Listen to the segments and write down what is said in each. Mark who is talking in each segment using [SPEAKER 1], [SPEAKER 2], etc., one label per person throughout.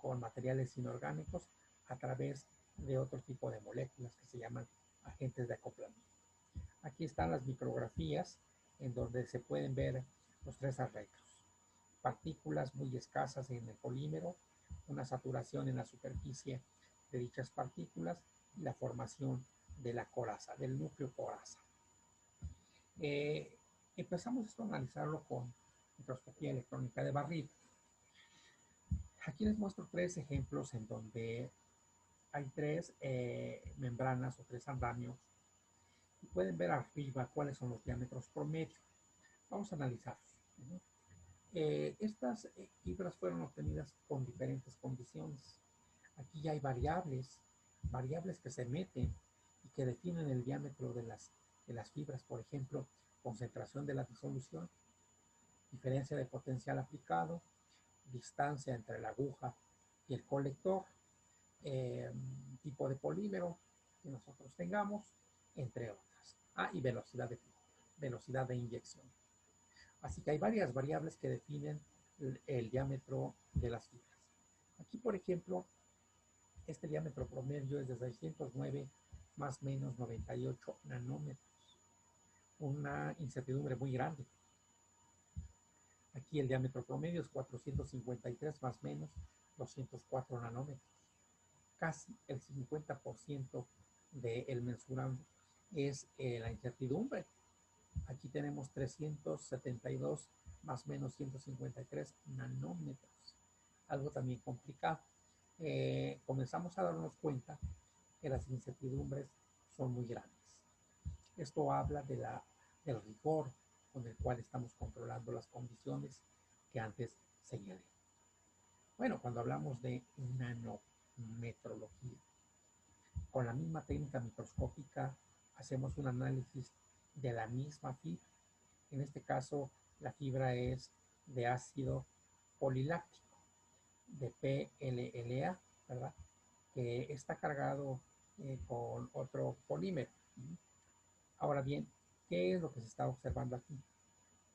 [SPEAKER 1] con materiales inorgánicos a través de otro tipo de moléculas que se llaman agentes de acoplamiento. Aquí están las micrografías en donde se pueden ver los tres arreglos. Partículas muy escasas en el polímero, una saturación en la superficie de dichas partículas y la formación de la coraza, del núcleo coraza. Empezamos esto a analizarlo con microscopía electrónica de barrido. Aquí les muestro tres ejemplos en donde hay tres membranas o tres andamios y pueden ver arriba cuáles son los diámetros promedio. Vamos a analizarlos. Estas fibras fueron obtenidas con diferentes condiciones. Aquí ya hay variables que se meten y que definen el diámetro de las fibras, por ejemplo, concentración de la disolución, diferencia de potencial aplicado, distancia entre la aguja y el colector, tipo de polímero que nosotros tengamos, entre otras. Y velocidad de inyección. Así que hay varias variables que definen el diámetro de las fibras. Aquí, por ejemplo, este diámetro promedio es de 609 más menos 98 nanómetros. Una incertidumbre muy grande. Aquí el diámetro promedio es 453 más menos 204 nanómetros. Casi el 50% del mensurado es la incertidumbre. Aquí tenemos 372 más menos 153 nanómetros. Algo también complicado. Comenzamos a darnos cuenta que las incertidumbres son muy grandes. Esto habla del rigor con el cual estamos controlando las condiciones que antes señalé. Bueno, cuando hablamos de nanometrología, con la misma técnica microscópica hacemos un análisis de la misma fibra. En este caso, la fibra es de ácido poliláctico, de PLLA, ¿verdad? Que está cargado con otro polímero. Ahora bien, ¿qué es lo que se está observando aquí?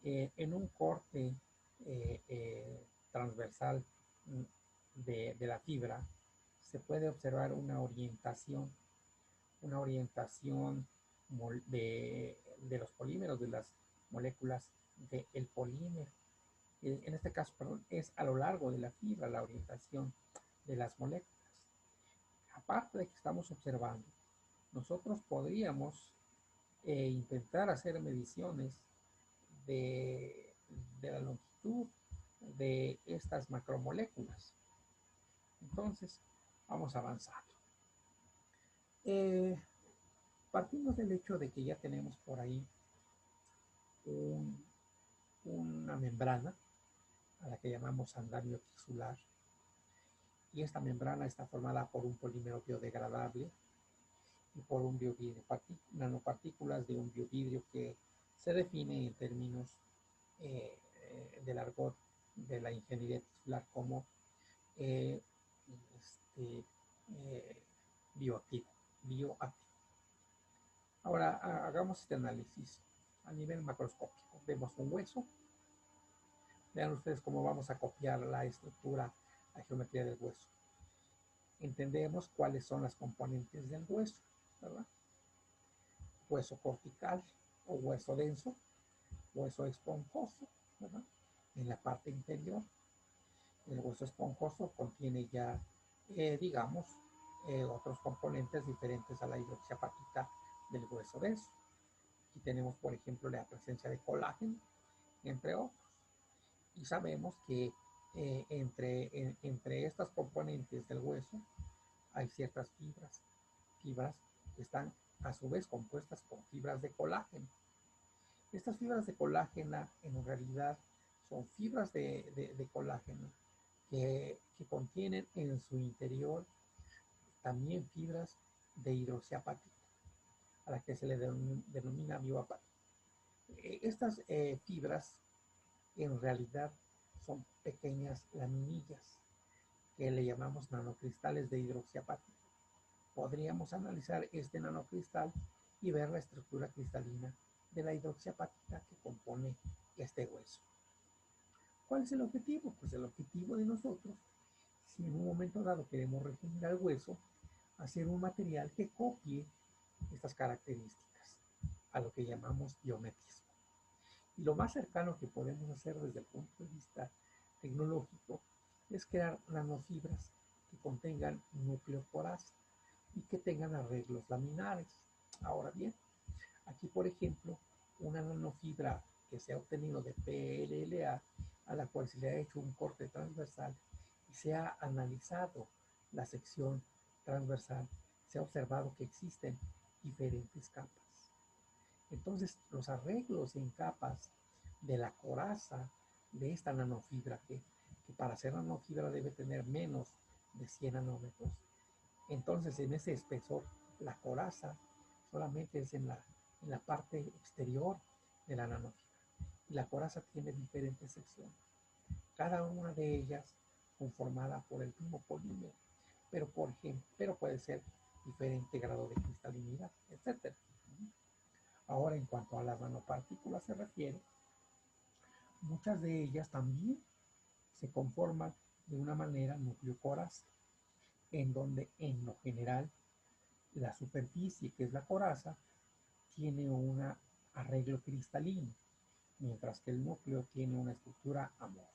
[SPEAKER 1] En un corte transversal de la fibra, se puede observar una orientación de los polímeros, de las moléculas del polímero. En este caso, perdón, es a lo largo de la fibra la orientación de las moléculas. Aparte de que estamos observando, nosotros podríamos intentar hacer mediciones de la longitud de estas macromoléculas. Entonces, vamos avanzando. Partimos del hecho de que ya tenemos por ahí una membrana a la que llamamos andamio tisular, y esta membrana está formada por un polímero biodegradable y por un biovidrio, nanopartículas de un biovidrio que se define en términos del argot de la ingeniería tisular como bioactivo. Ahora hagamos este análisis a nivel macroscópico. Vemos un hueso. Vean ustedes cómo vamos a copiar la estructura, la geometría del hueso. Entendemos cuáles son las componentes del hueso, ¿verdad? Hueso cortical o hueso denso, hueso esponjoso, ¿verdad? En la parte interior, el hueso esponjoso contiene ya, digamos, otros componentes diferentes a la hidroxiapatita del hueso denso. Aquí tenemos, por ejemplo, la presencia de colágeno, entre otros. Y sabemos que entre estas componentes del hueso hay ciertas fibras que están a su vez compuestas por fibras de colágeno. Estas fibras de colágeno en realidad son fibras de colágeno que contienen en su interior también fibras de hidroxiapatita, a la que se le denomina bioapatita. Estas fibras en realidad son pequeñas laminillas que le llamamos nanocristales de hidroxiapatita. Podríamos analizar este nanocristal y ver la estructura cristalina de la hidroxiapatita que compone este hueso. ¿Cuál es el objetivo? Pues el objetivo de nosotros si en un momento dado queremos regenerar el hueso, hacer un material que copie estas características, a lo que llamamos biometrismo. Y lo más cercano que podemos hacer desde el punto de vista tecnológico es crear nanofibras que contengan núcleo coraza y que tengan arreglos laminares. Ahora bien, aquí por ejemplo, una nanofibra que se ha obtenido de PLLA, a la cual se le ha hecho un corte transversal y se ha analizado la sección transversal, se ha observado que existen diferentes capas. Entonces, los arreglos en capas de la coraza de esta nanofibra, que para ser nanofibra debe tener menos de 100 nanómetros, entonces en ese espesor, la coraza solamente es en la parte exterior de la nanofibra. Y la coraza tiene diferentes secciones, cada una de ellas conformada por el mismo polímero, pero por ejemplo, pero puede ser diferente grado de cristalinidad, etcétera. Ahora, en cuanto a las nanopartículas se refiere, muchas de ellas también se conforman de una manera núcleo-coraza, en donde en lo general la superficie, que es la coraza, tiene un arreglo cristalino, mientras que el núcleo tiene una estructura amorfa.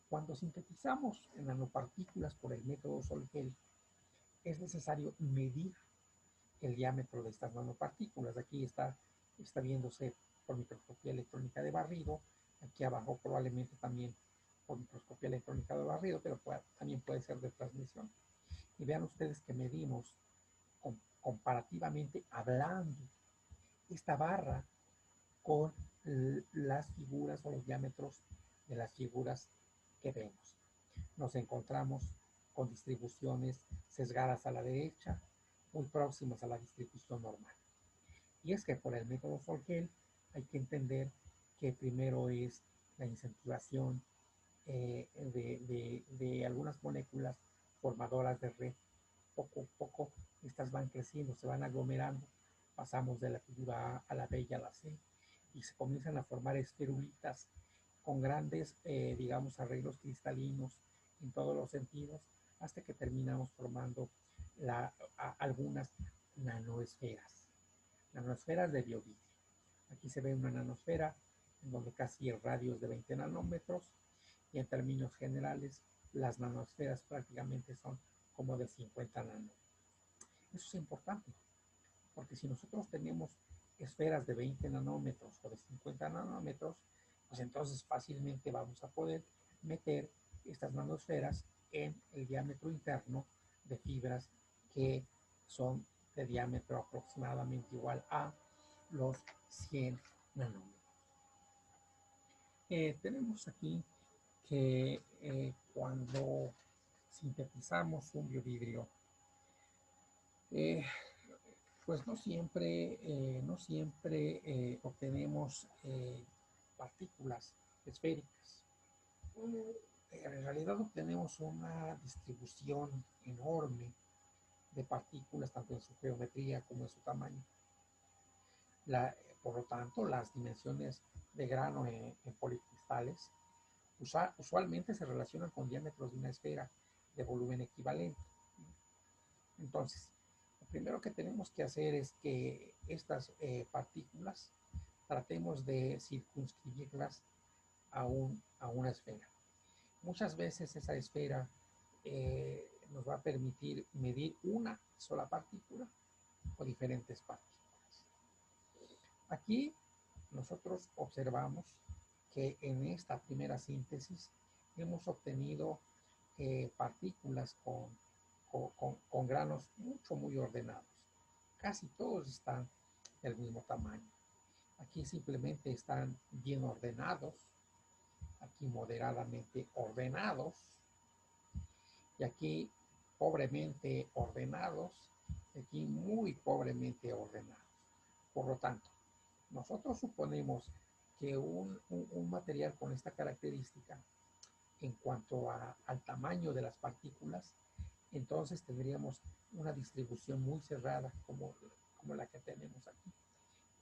[SPEAKER 1] Cuando sintetizamos nanopartículas por el método Sol-Gel, es necesario medir el diámetro de estas nanopartículas. Aquí está viéndose por microscopía electrónica de barrido, aquí abajo probablemente también por microscopía electrónica de barrido, pero también puede ser de transmisión. Y vean ustedes que medimos comparativamente hablando esta barra con las figuras o los diámetros de las figuras que vemos. Nos encontramos con distribuciones sesgadas a la derecha, muy próximas a la distribución normal. Y es que por el método Sol-Gel hay que entender que primero es la incentivación de algunas moléculas formadoras de red. Poco a poco estas van creciendo, se van aglomerando, pasamos de la figura A a la B y a la C, y se comienzan a formar esferulitas con grandes, digamos, arreglos cristalinos en todos los sentidos, hasta que terminamos formando algunas nanoesferas, nanoesferas de biovidrio. Aquí se ve una nanosfera en donde casi el radio es de 20 nanómetros, y en términos generales las nanosferas prácticamente son como de 50 nanómetros. Eso es importante, porque si nosotros tenemos esferas de 20 nanómetros o de 50 nanómetros, pues entonces fácilmente vamos a poder meter estas nanosferas en el diámetro interno de fibras que son de diámetro aproximadamente igual a los 100 nanómetros. Tenemos aquí que cuando sintetizamos un biovidrio, pues no siempre obtenemos partículas esféricas. En realidad obtenemos una distribución enorme de partículas, tanto en su geometría como en su tamaño. Por lo tanto, las dimensiones de grano en policristales usualmente se relacionan con diámetros de una esfera de volumen equivalente. Entonces, lo primero que tenemos que hacer es que estas partículas tratemos de circunscribirlas a una esfera. Muchas veces esa esfera nos va a permitir medir una sola partícula o diferentes partículas. Aquí nosotros observamos que en esta primera síntesis hemos obtenido partículas con granos muy ordenados. Casi todos están del mismo tamaño. Aquí simplemente están bien ordenados, aquí moderadamente ordenados, y aquí pobremente ordenados, y aquí muy pobremente ordenados. Por lo tanto, nosotros suponemos que un material con esta característica, en cuanto al tamaño de las partículas, entonces tendríamos una distribución muy cerrada como la que tenemos aquí.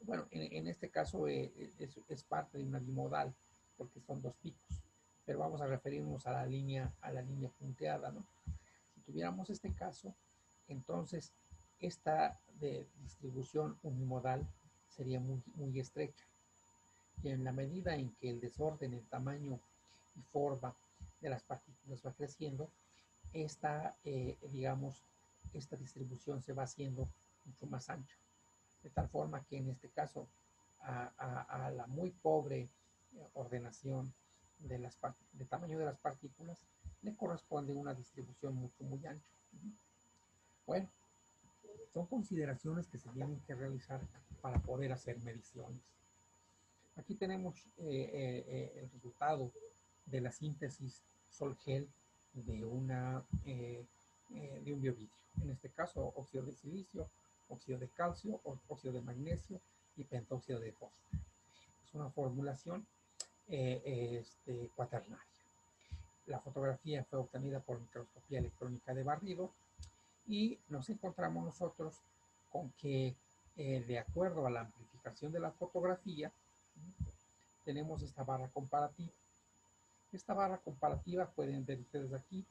[SPEAKER 1] Bueno, en este caso es parte de una bimodal, porque son dos picos, pero vamos a referirnos a la línea punteada, ¿no? Si tuviéramos este caso, entonces esta de distribución unimodal sería muy estrecha. Y en la medida en que el desorden en tamaño y forma de las partículas va creciendo, digamos, esta distribución se va haciendo mucho más ancha. De tal forma que en este caso, a la muy pobre ordenación de tamaño de las partículas, le corresponde una distribución muy ancha. Bueno, son consideraciones que se tienen que realizar para poder hacer mediciones. Aquí tenemos el resultado de la síntesis sol-gel de, de un biovidrio. En este caso, óxido de silicio, óxido de calcio, óxido de magnesio y pentóxido de fósforo. Es una formulación cuaternaria. La fotografía fue obtenida por microscopía electrónica de barrido y nos encontramos nosotros con que, de acuerdo a la amplificación de la fotografía, tenemos esta barra comparativa. Esta barra comparativa, pueden ver ustedes aquí,